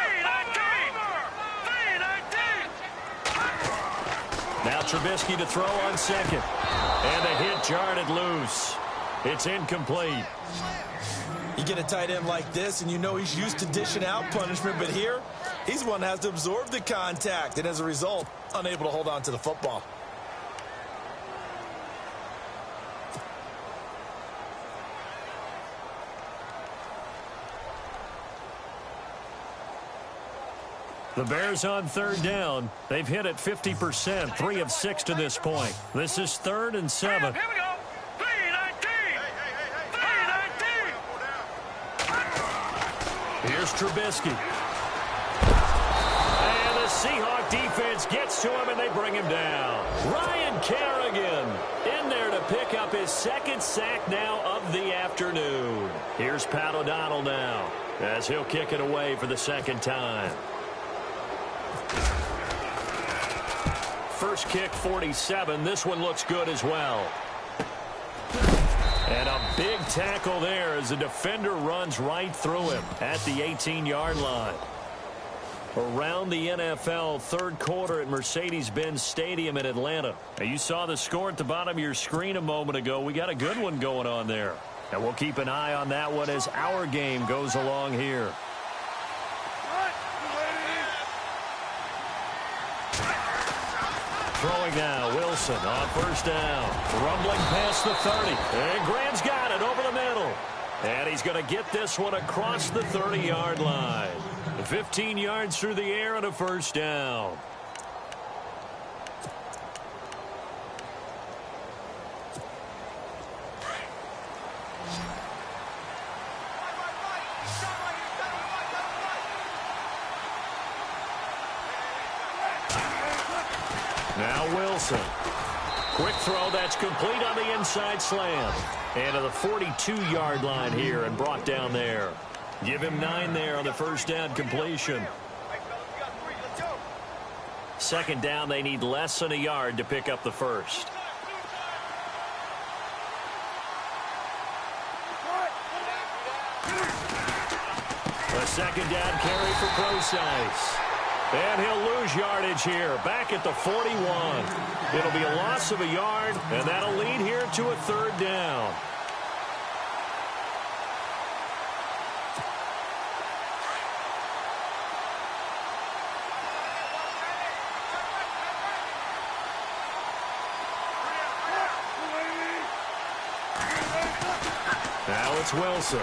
3-19. Now Trubisky to throw on second. And the hit jarred loose. It's incomplete. You get a tight end like this, and you know he's used to dishing out punishment, but here, he's one that has to absorb the contact, and as a result, unable to hold on to the football. The Bears on third down. They've hit it 50%, 3 of 6 to this point. This is 3rd and 7. Here we go. 3-19. 3-19. Here's Trubisky. And the Seahawk defense gets to him, and they bring him down. Ryan Kerrigan in there to pick up his 2nd sack now of the afternoon. Here's Pat O'Donnell now as he'll kick it away for the 2nd time. First kick, 47. This one looks good as well. And a big tackle there as the defender runs right through him at the 18-yard line. Around the NFL, third quarter at Mercedes-Benz Stadium in Atlanta. Now, you saw the score at the bottom of your screen a moment ago. We got a good one going on there. And we'll keep an eye on that one as our game goes along here. Throwing now, Wilson on first down. Rumbling past the 30. And Graham's got it over the middle. And he's going to get this one across the 30-yard line. 15 yards through the air and a first down. Now Wilson. Quick throw that's complete on the inside slam. And to the 42-yard line here and brought down there. Give him 9 there on the first down completion. 2nd down, they need less than a yard to pick up the first. A 2nd down carry for Procise. And he'll lose yardage here, back at the 41. It'll be a loss of a yard, and that'll lead here to a 3rd down. Now it's Wilson.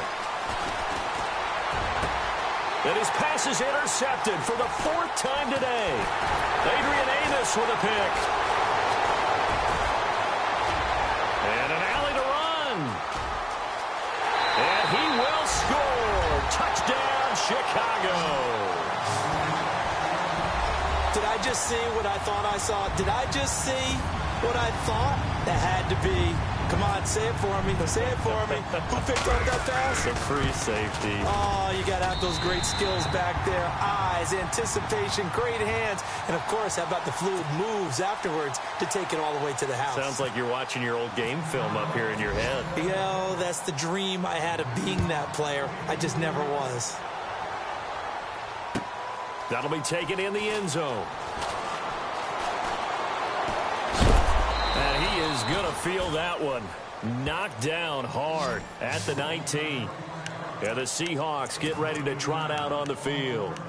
And his pass is intercepted for the 4th time today. Adrian Amos with a pick. And an alley to run. And he will score. Touchdown, Chicago. Did I just see what I thought I saw? Did I just see What I thought, that had to be. Come on, say it for me. Say it for me. Who picked up that pass? The free safety. Oh, you got to have those great skills back there. Eyes, anticipation, great hands. And, of course, how about the fluid moves afterwards to take it all the way to the house? Sounds like you're watching your old game film up here in your head. Yeah, that's the dream I had of being that player. I just never was. That'll be taken in the end zone. And he is going to feel that one. Knocked down hard at the 19. And the Seahawks get ready to trot out on the field.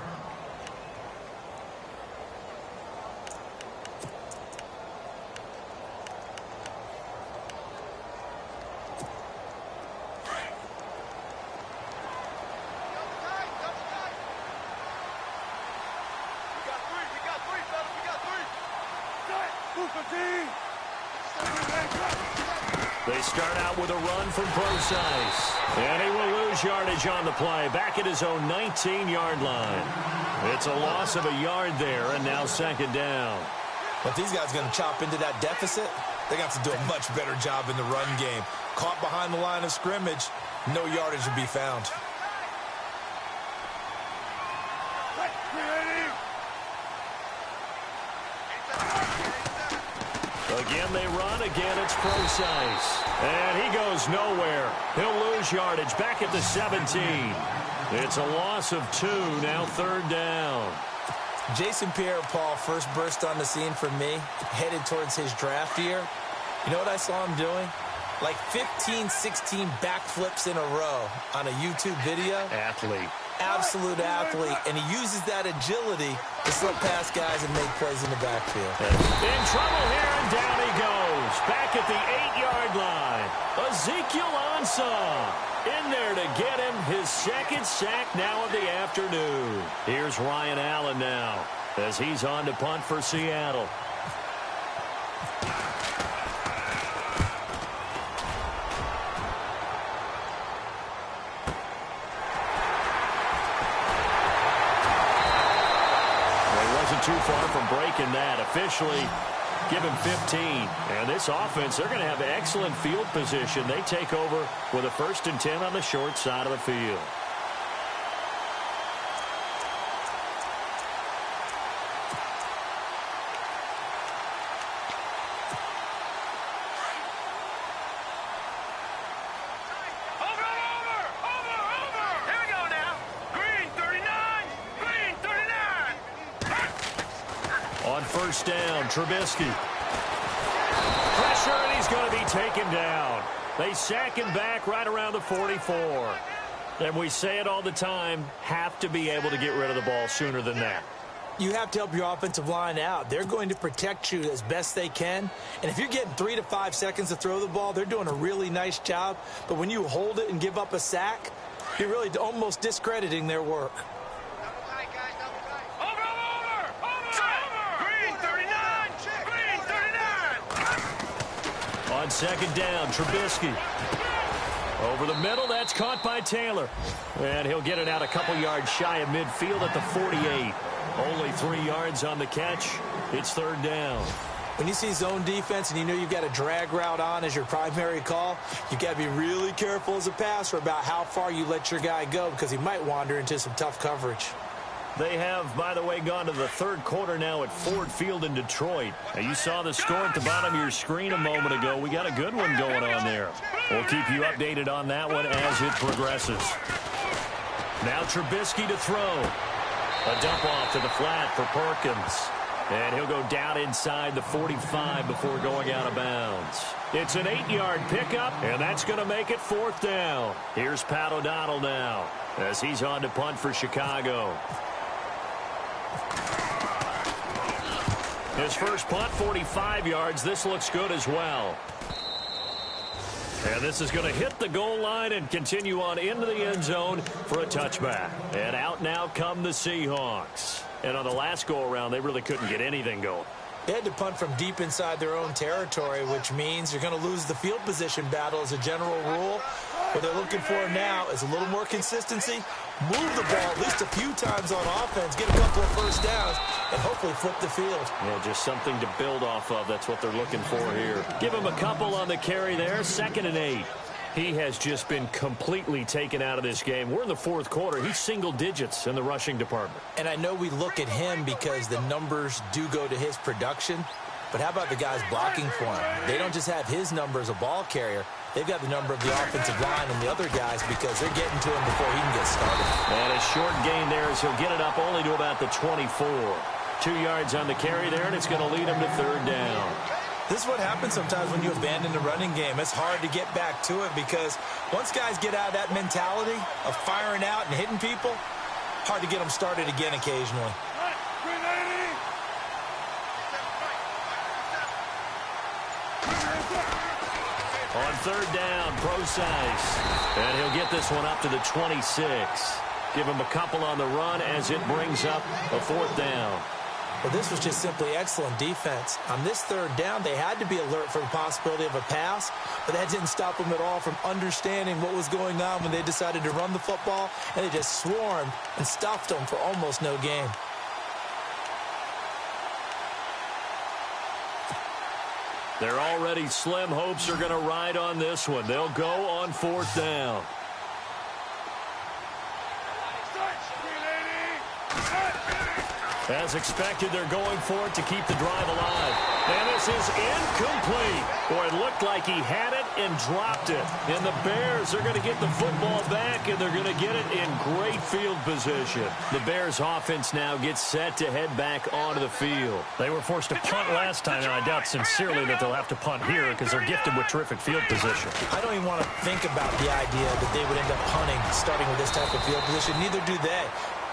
They start out with a run from Procise. And he will lose yardage on the play. Back at his own 19-yard line. It's a loss of a yard there, and now second down. But these guys are going to chop into that deficit. They're going to have to do a much better job in the run game. Caught behind the line of scrimmage, no yardage will be found. Again, they run. Again, it's Procise. And he goes nowhere. He'll lose yardage back at the 17. It's a loss of 2, now third down. Jason Pierre-Paul first burst on the scene for me, headed towards his draft year. You know what I saw him doing? Like 15, 16 backflips in a row on a YouTube video. Athlete. Absolute athlete, and he uses that agility to slip past guys and make plays in the backfield. In trouble here, and down he goes. Back at the 8-yard line. Ezekiel Ansah in there to get him his second sack now of the afternoon. Here's Ryan Allen now as he's on to punt for Seattle. Too far from breaking that. Officially give him 15. And this offense, they're going to have excellent field position. They take over with a 1st and 10 on the short side of the field. First down, Trubisky. Pressure, and he's going to be taken down. They sack him back right around the 44. And we say it all the time, have to be able to get rid of the ball sooner than that. You have to help your offensive line out. They're going to protect you as best they can. And if you're getting 3 to 5 seconds to throw the ball, they're doing a really nice job. But when you hold it and give up a sack, you're really almost discrediting their work. On second down, Trubisky. Over the middle, that's caught by Taylor. And he'll get it out a couple yards shy of midfield at the 48. Only 3 yards on the catch. It's third down. When you see zone defense and you know you've got a drag route on as your primary call, you've got to be really careful as a passer about how far you let your guy go because he might wander into some tough coverage. They have, by the way, gone to the third quarter now at Ford Field in Detroit. Now, you saw the score at the bottom of your screen a moment ago. We got a good one going on there. We'll keep you updated on that one as it progresses. Now Trubisky to throw. A dump off to the flat for Perkins. And he'll go down inside the 45 before going out of bounds. It's an 8-yard pickup, and that's going to make it fourth down. Here's Pat O'Donnell now as he's on to punt for Chicago. His first punt, 45 yards. This looks good as well. And this is going to hit the goal line and continue on into the end zone for a touchback. And out now come the Seahawks. And on the last go-around, they really couldn't get anything going. They had to punt from deep inside their own territory, which means you're going to lose the field position battle as a general rule. What they're looking for now is a little more consistency, move the ball at least a few times on offense, get a couple of first downs, and hopefully flip the field. Yeah, just something to build off of. That's what they're looking for here. Give him a couple on the carry there, 2nd and 8. He has just been completely taken out of this game. We're in the 4th quarter. He's single digits in the rushing department. And I know we look at him because the numbers do go to his production, but how about the guys blocking for him? They don't just have his number as a ball carrier. They've got the number of the offensive line and the other guys because they're getting to him before he can get started. And a short gain there as he'll get it up only to about the 24. 2 yards on the carry there, and it's going to lead him to 3rd down. This is what happens sometimes when you abandon the running game. It's hard to get back to it because once guys get out of that mentality of firing out and hitting people, hard to get them started again occasionally. On 3rd down, Procise. And he'll get this one up to the 26. Give him a couple on the run as it brings up a 4th down. Well, this was just simply excellent defense. On this 3rd down, they had to be alert for the possibility of a pass, but that didn't stop them at all from understanding what was going on when they decided to run the football, and they just swarmed and stuffed them for almost no gain. Their already slim hopes are going to ride on this one. They'll go on 4th down. As expected, they're going for it to keep the drive alive. And this is incomplete. Boy, it looked like he had it and dropped it. And the Bears are going to get the football back, and they're going to get it in great field position. The Bears offense now gets set to head back onto the field. They were forced to punt last time, and I doubt sincerely that they'll have to punt here because they're gifted with terrific field position. I don't even want to think about the idea that they would end up punting starting with this type of field position. Neither do they.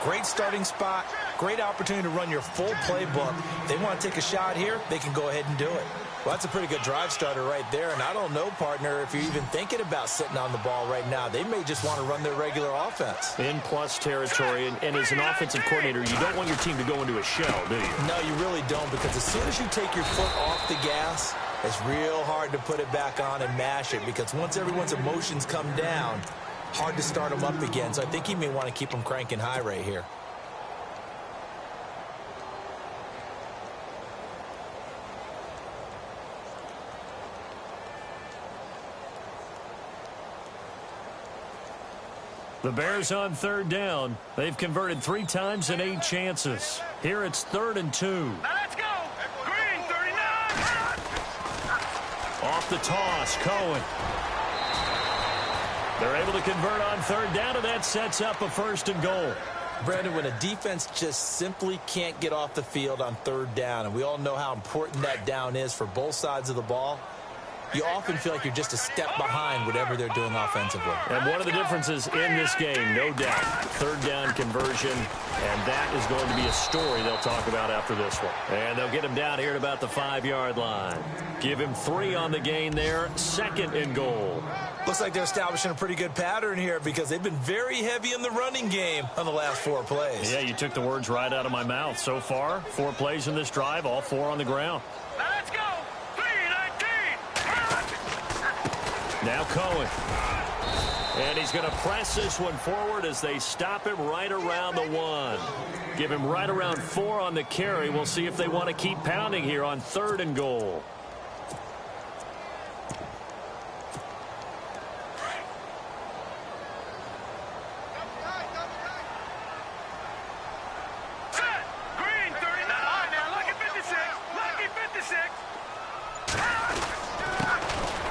Great starting spot, great opportunity to run your full playbook. If they want to take a shot here, they can go ahead and do it. Well, that's a pretty good drive starter right there, and I don't know, partner, if you're even thinking about sitting on the ball right now. They may just want to run their regular offense. In plus territory, and as an offensive coordinator, you don't want your team to go into a shell, do you? No, you really don't, because as soon as you take your foot off the gas, it's real hard to put it back on and mash it, because once everyone's emotions come down, hard to start them up again. So I think he may want to keep them cranking high right here. The Bears on 3rd down. They've converted 3 times and 8 chances. Here it's 3rd and 2. Now let's go. Green 39. Off the toss, Cohen. They're able to convert on 3rd down, and that sets up a 1st and goal. Brandon, when a defense just simply can't get off the field on 3rd down, and we all know how important that down is for both sides of the ball, you often feel like you're just a step behind whatever they're doing offensively. And one of the differences in this game, no doubt, 3rd down conversion, and that is going to be a story they'll talk about after this one. And they'll get him down here at about the 5-yard line. Give him 3 on the gain there, 2nd and goal. Looks like they're establishing a pretty good pattern here because they've been very heavy in the running game on the last 4 plays. Yeah, you took the words right out of my mouth. So far, 4 plays in this drive, all 4 on the ground. Now let's go. 3-19. Now Cohen. And he's going to press this one forward as they stop him right around the 1. Give him right around 4 on the carry. We'll see if they want to keep pounding here on 3rd and goal.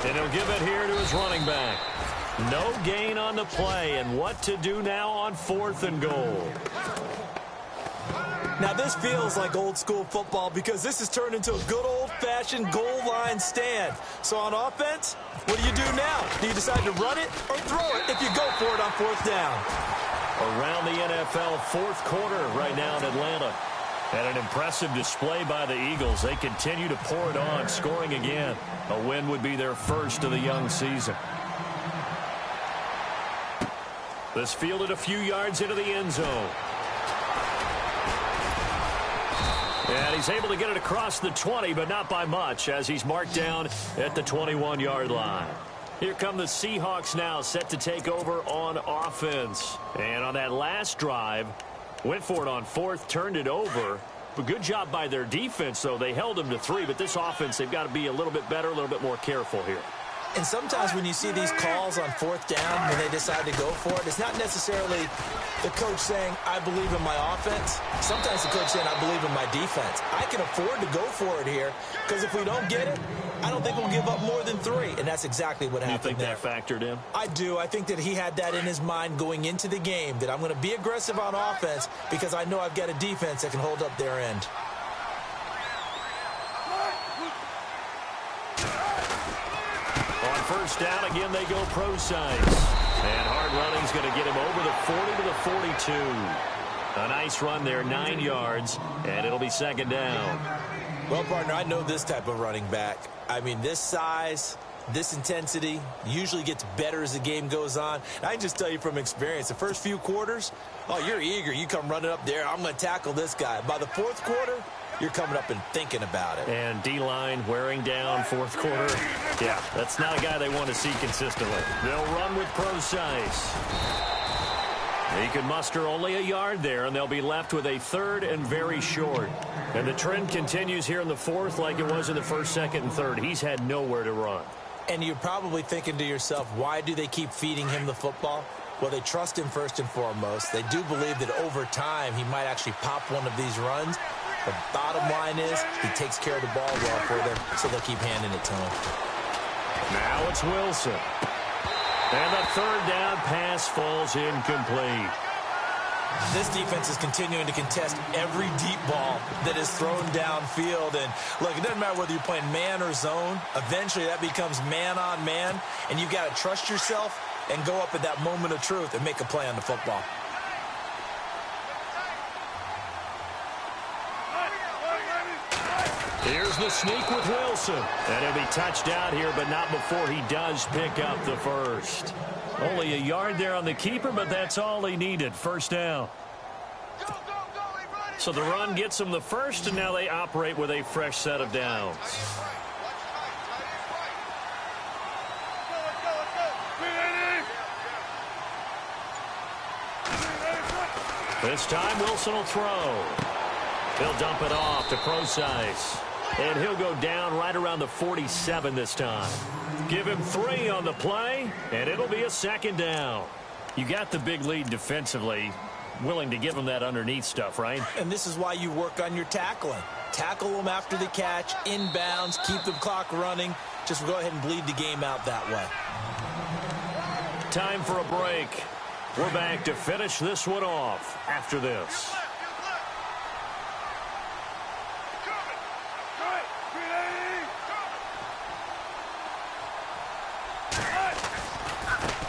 And he'll give it here to his running back. No gain on the play, and what to do now on 4th and goal. Now this feels like old school football because this has turned into a good old-fashioned goal line stand. So on offense, what do you do now? Do you decide to run it or throw it if you go for it on 4th down? Around the NFL 4th quarter right now in Atlanta. And an impressive display by the Eagles. They continue to pour it on, scoring again. A win would be their first of the young season. This fielded a few yards into the end zone. And he's able to get it across the 20, but not by much, as he's marked down at the 21-yard line. Here come the Seahawks now, set to take over on offense. And on that last drive, went for it on fourth, turned it over. But good job by their defense, though. They held them to 3, but this offense, they've got to be a little bit better, a little bit more careful here. And sometimes when you see these calls on fourth down, when they decide to go for it, it's not necessarily the coach saying, I believe in my offense. Sometimes the coach saying, I believe in my defense. I can afford to go for it here, because if we don't get it, I don't think we'll give up more than 3. And that's exactly what happened there. You think that factored in? I do. I think that he had that in his mind going into the game, that I'm going to be aggressive on offense because I know I've got a defense that can hold up their end. On first down, again, they go pro size. And hard running's going to get him over the 40 to the 42. A nice run there, 9 yards, and it'll be second down. Well, partner, I know this type of running back. I mean, this size, this intensity usually gets better as the game goes on. And I can just tell you from experience, the first few quarters, oh, you're eager. You come running up there, I'm going to tackle this guy. By the fourth quarter, you're coming up and thinking about it. And D-line wearing down fourth quarter. Yeah, that's not a guy they want to see consistently. They'll run with pro size. He can muster only a yard there, and they'll be left with a third and very short. And the trend continues here in the fourth like it was in the first, second, and third. He's had nowhere to run. And you're probably thinking to yourself, why do they keep feeding him the football? Well, they trust him first and foremost. They do believe that over time he might actually pop one of these runs. The bottom line is he takes care of the ball well for them, so they'll keep handing it to him. Now it's Wilson. And the third down pass falls incomplete. This defense is continuing to contest every deep ball that is thrown downfield. And, look, it doesn't matter whether you're playing man or zone. Eventually that becomes man on man, and you've got to trust yourself and go up at that moment of truth and make a play on the football. Here's the sneak with Wilson. And he'll be touched out here, but not before he does pick up the first. Only a yard there on the keeper, but that's all he needed. First down. So the run gets him the first, and now they operate with a fresh set of downs. This time, Wilson will throw. He'll dump it off to Procise. And he'll go down right around the 47 this time. Give him 3 on the play, and it'll be a second down. You got the big lead defensively. Willing to give him that underneath stuff, right? And this is why you work on your tackling. Tackle them after the catch, inbounds, keep the clock running. Just go ahead and bleed the game out that way. Time for a break. We're back to finish this one off after this.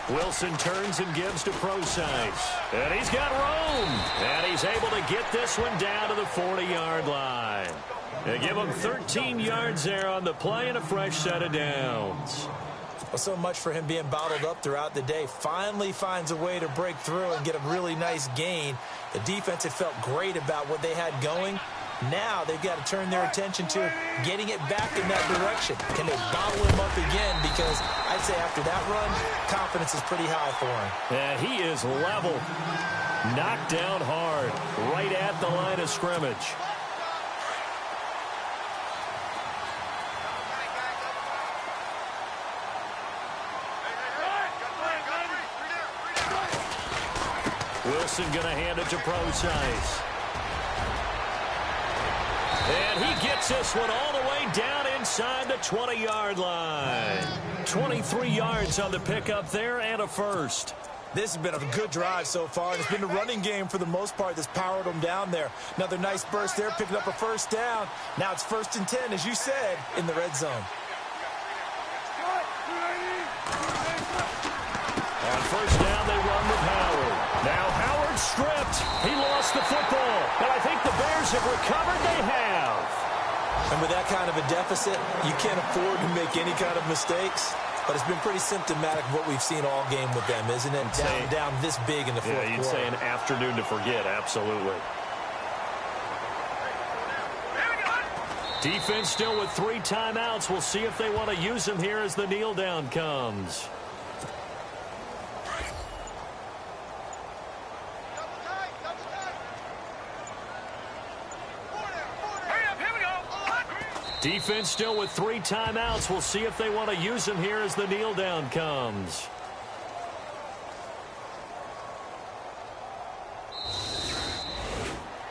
Wilson turns and gives to Procise. And he's got room. And he's able to get this one down to the 40-yard line. They give him 13 yards there on the play and a fresh set of downs. Well, so much for him being bottled up throughout the day. Finally finds a way to break through and get a really nice gain. The defense had felt great about what they had going. Now they've got to turn their attention to getting it back in that direction. Can they bottle him up again? Because I'd say after that run, confidence is pretty high for him. Yeah, he is level. Knocked down hard, right at the line of scrimmage. Wilson going to hand it to Procise. And he gets this one all the way down inside the 20-yard line. 23 yards on the pickup there and a first. This has been a good drive so far. It's been a running game for the most part that's powered them down there. Another nice burst there, picking up a first down. Now it's 1st and 10, as you said, in the red zone. On first down, they run with Howard. Now Howard stripped. He lost the football. And I think the Bears have recovered. They have. And with that kind of a deficit, you can't afford to make any kind of mistakes. But it's been pretty symptomatic of what we've seen all game with them, isn't it? Down this big in the fourth quarter. Yeah, you'd say an afternoon to forget, absolutely. Defense still with 3 timeouts. We'll see if they want to use them here as the kneel down comes. Defense still with 3 timeouts. We'll see if they want to use them here as the kneel down comes.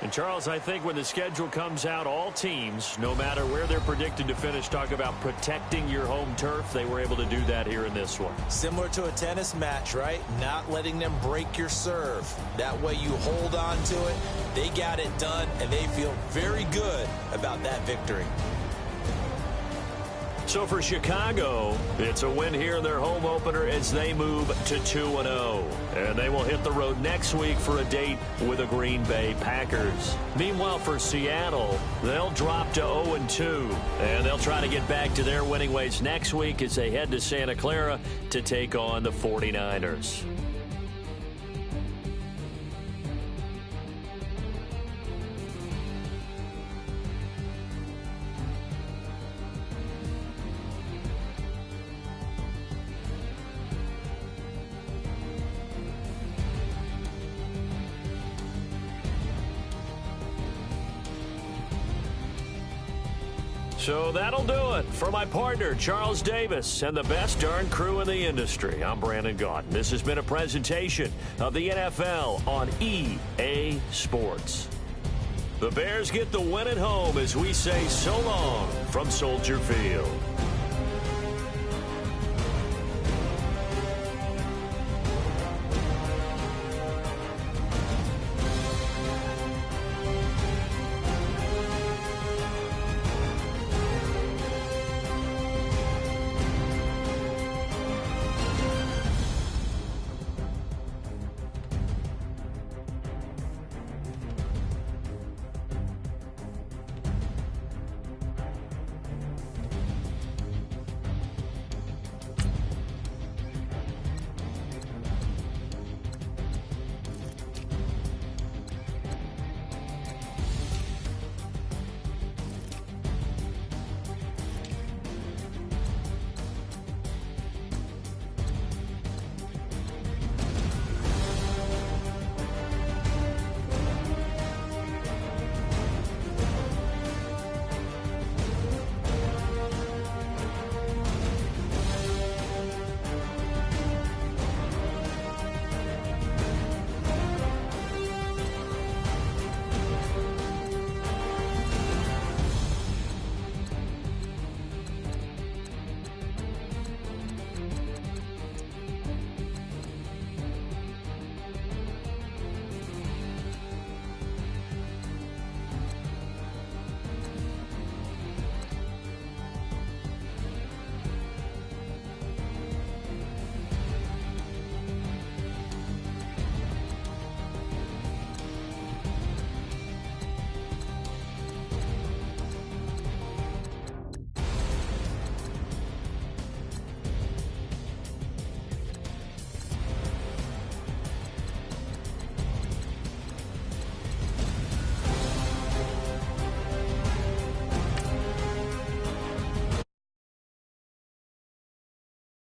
And, Charles, I think when the schedule comes out, all teams, no matter where they're predicted to finish, talk about protecting your home turf. They were able to do that here in this one. Similar to a tennis match, right? Not letting them break your serve. That way you hold on to it. They got it done, and they feel very good about that victory. So for Chicago, it's a win here in their home opener as they move to 2-0. And they will hit the road next week for a date with the Green Bay Packers. Meanwhile, for Seattle, they'll drop to 0-2. And they'll try to get back to their winning ways next week as they head to Santa Clara to take on the 49ers. So that'll do it for my partner, Charles Davis, and the best darn crew in the industry. I'm Brandon Gaudin. This has been a presentation of the NFL on EA Sports. The Bears get the win at home as we say so long from Soldier Field.